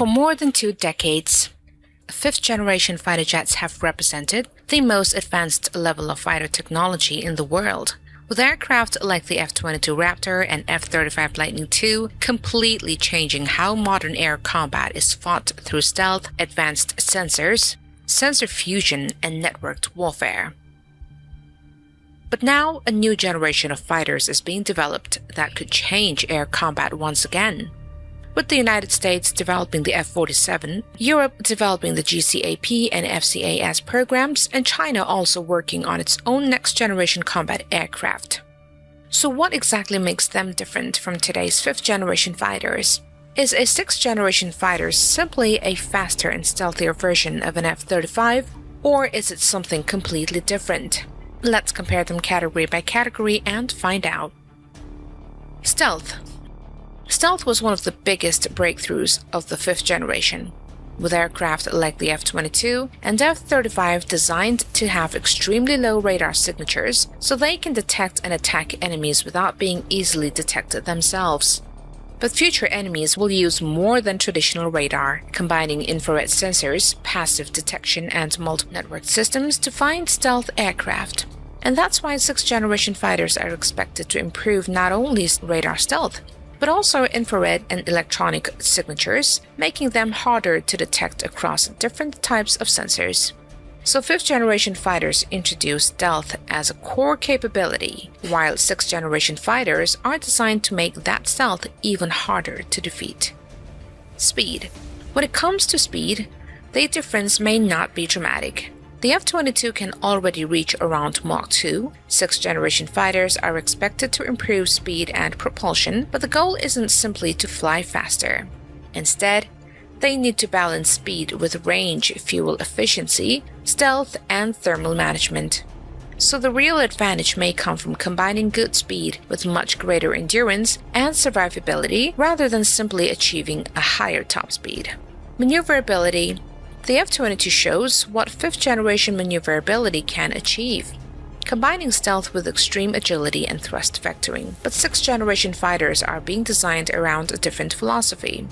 For more than 2 decades, fifth-generation fighter jets have represented the most advanced level of fighter technology in the world, with aircraft like the F-22 Raptor and F-35 Lightning II completely changing how modern air combat is fought through stealth, advanced sensors, sensor fusion, and networked warfare. But now, a new generation of fighters is being developed that could change air combat once again. With the United States developing the F-47, Europe developing the GCAP and FCAS programs, and China also working on its own next-generation combat aircraft. So what exactly makes them different from today's fifth-generation fighters? Is a sixth-generation fighter simply a faster and stealthier version of an F-35, or is it something completely different? Let's compare them category by category and find out. Stealth. Stealth was one of the biggest breakthroughs of the fifth generation, with aircraft like the F-22 and F-35 designed to have extremely low radar signatures so they can detect and attack enemies without being easily detected themselves. But future enemies will use more than traditional radar, combining infrared sensors, passive detection, and multi-network systems to find stealth aircraft. And that's why sixth-generation fighters are expected to improve not only radar stealth, but also infrared and electronic signatures, making them harder to detect across different types of sensors. So fifth-generation fighters introduce stealth as a core capability, while sixth-generation fighters are designed to make that stealth even harder to defeat. Speed. When it comes to speed, the difference may not be dramatic. The F-22 can already reach around Mach 2. Sixth-generation fighters are expected to improve speed and propulsion, but the goal isn't simply to fly faster. Instead, they need to balance speed with range, fuel efficiency, stealth, and thermal management. So the real advantage may come from combining good speed with much greater endurance and survivability rather than simply achieving a higher top speed. Maneuverability. The F-22 shows what fifth-generation maneuverability can achieve, combining stealth with extreme agility and thrust vectoring, but sixth-generation fighters are being designed around a different philosophy.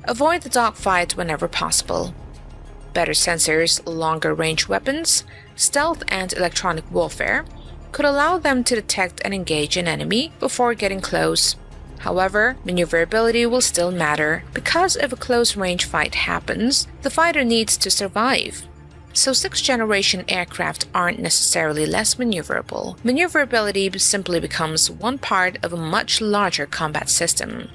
Avoid the dogfight whenever possible. Better sensors, longer-range weapons, stealth and electronic warfare could allow them to detect and engage an enemy before getting close. However, maneuverability will still matter because if a close-range fight happens, the fighter needs to survive. So sixth-generation aircraft aren't necessarily less maneuverable. Maneuverability simply becomes one part of a much larger combat system.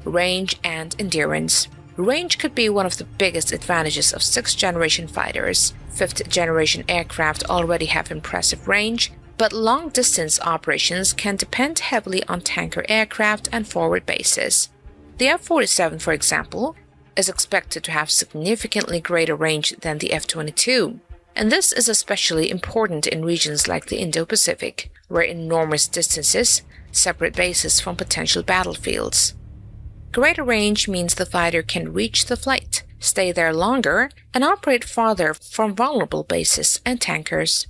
Range and endurance. Range could be one of the biggest advantages of sixth-generation fighters. Fifth-generation aircraft already have impressive range, but long-distance operations can depend heavily on tanker aircraft and forward bases. The F-47, for example, is expected to have significantly greater range than the F-22, and this is especially important in regions like the Indo-Pacific, where enormous distances separate bases from potential battlefields. Greater range means the fighter can reach the flight, stay there longer, and operate farther from vulnerable bases and tankers.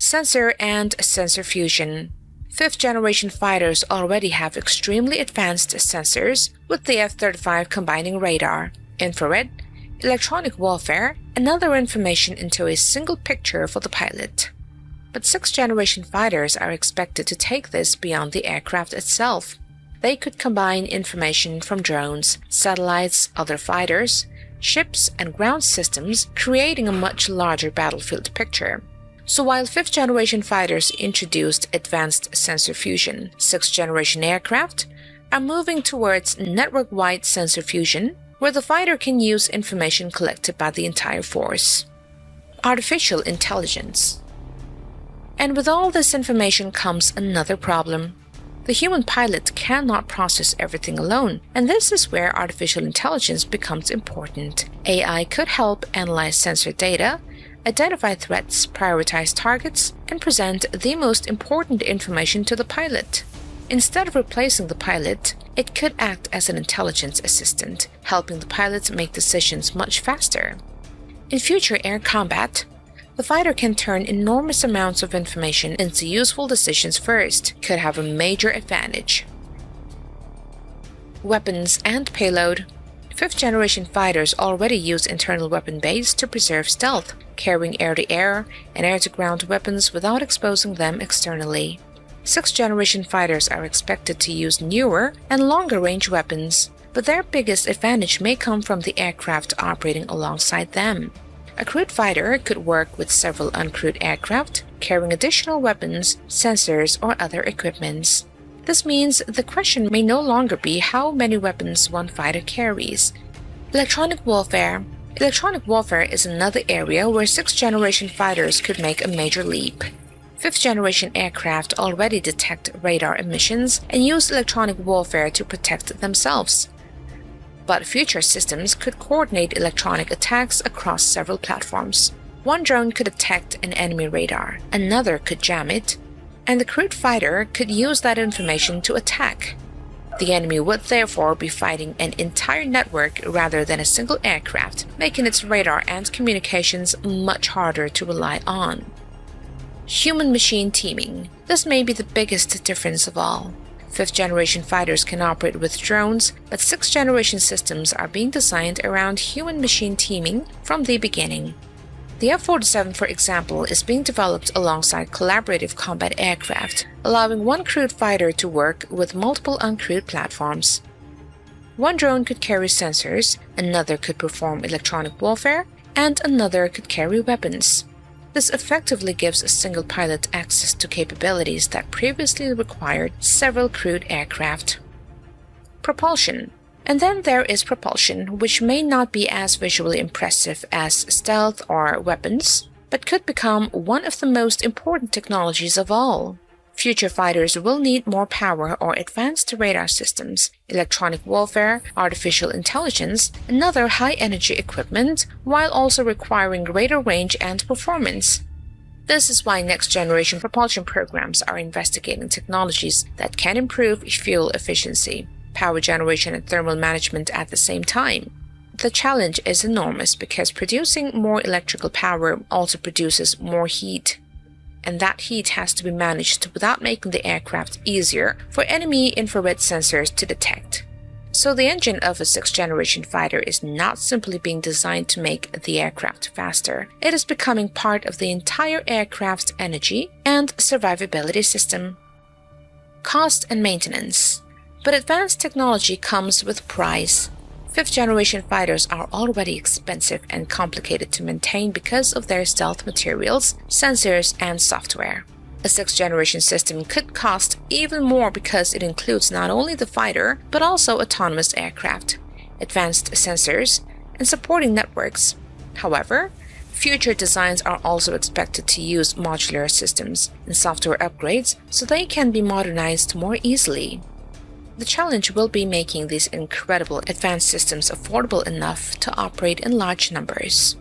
Sensor and sensor fusion. Fifth-generation fighters already have extremely advanced sensors, with the F-35 combining radar, infrared, electronic warfare, and other information into a single picture for the pilot. But sixth-generation fighters are expected to take this beyond the aircraft itself. They could combine information from drones, satellites, other fighters, ships, and ground systems, creating a much larger battlefield picture. So while fifth-generation fighters introduced advanced sensor fusion, sixth-generation aircraft are moving towards network-wide sensor fusion, where the fighter can use information collected by the entire force. Artificial intelligence. And with all this information comes another problem. The human pilot cannot process everything alone, and this is where artificial intelligence becomes important. AI could help analyze sensor data, identify threats, prioritize targets, and present the most important information to the pilot. Instead of replacing the pilot, it could act as an intelligence assistant, helping the pilot make decisions much faster. In future air combat, the fighter can turn enormous amounts of information into useful decisions first, could have a major advantage. Weapons and payload. Fifth-generation fighters already use internal weapon bays to preserve stealth, carrying air-to-air and air-to-ground weapons without exposing them externally. Sixth-generation fighters are expected to use newer and longer-range weapons, but their biggest advantage may come from the aircraft operating alongside them. A crewed fighter could work with several uncrewed aircraft, carrying additional weapons, sensors, or other equipments. This means the question may no longer be how many weapons one fighter carries. Electronic warfare. Electronic warfare is another area where sixth-generation fighters could make a major leap. Fifth-generation aircraft already detect radar emissions and use electronic warfare to protect themselves. But future systems could coordinate electronic attacks across several platforms. One drone could detect an enemy radar, another could jam it, and the crewed fighter could use that information to attack. The enemy would therefore be fighting an entire network rather than a single aircraft, making its radar and communications much harder to rely on. Human-machine teaming. This may be the biggest difference of all. Fifth-generation fighters can operate with drones, but sixth-generation systems are being designed around human-machine teaming from the beginning. The F-47, for example, is being developed alongside collaborative combat aircraft, allowing one crewed fighter to work with multiple uncrewed platforms. One drone could carry sensors, another could perform electronic warfare, and another could carry weapons. This effectively gives a single pilot access to capabilities that previously required several crewed aircraft. Propulsion. And then there is propulsion, which may not be as visually impressive as stealth or weapons, but could become one of the most important technologies of all. Future fighters will need more power or advanced radar systems, electronic warfare, artificial intelligence, and other high-energy equipment, while also requiring greater range and performance. This is why next-generation propulsion programs are investigating technologies that can improve fuel efficiency, power generation, and thermal management at the same time. The challenge is enormous because producing more electrical power also produces more heat. And that heat has to be managed without making the aircraft easier for enemy infrared sensors to detect. So the engine of a sixth-generation fighter is not simply being designed to make the aircraft faster. It is becoming part of the entire aircraft's energy and survivability system. Cost and maintenance. But advanced technology comes with price. Fifth-generation fighters are already expensive and complicated to maintain because of their stealth materials, sensors, and software. A sixth-generation system could cost even more because it includes not only the fighter, but also autonomous aircraft, advanced sensors, and supporting networks. However, future designs are also expected to use modular systems and software upgrades so they can be modernized more easily. The challenge will be making these incredible advanced systems affordable enough to operate in large numbers.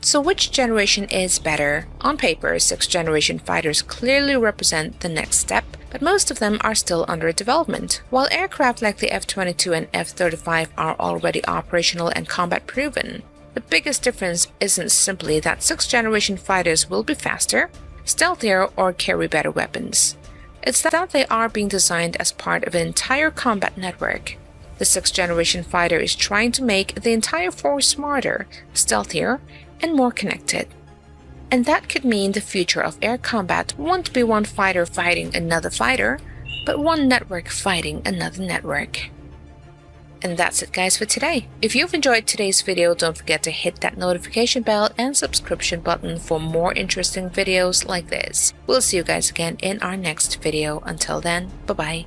So which generation is better? On paper, sixth-generation fighters clearly represent the next step, but most of them are still under development, while aircraft like the F-22 and F-35 are already operational and combat-proven. The biggest difference isn't simply that sixth-generation fighters will be faster, stealthier, or carry better weapons. It's that they are being designed as part of an entire combat network. The sixth-generation fighter is trying to make the entire force smarter, stealthier, and more connected. And that could mean the future of air combat won't be one fighter fighting another fighter, but one network fighting another network. And that's it, guys, for today. If you've enjoyed today's video, don't forget to hit that notification bell and subscription button for more interesting videos like this. We'll see you guys again in our next video. Until then, bye-bye.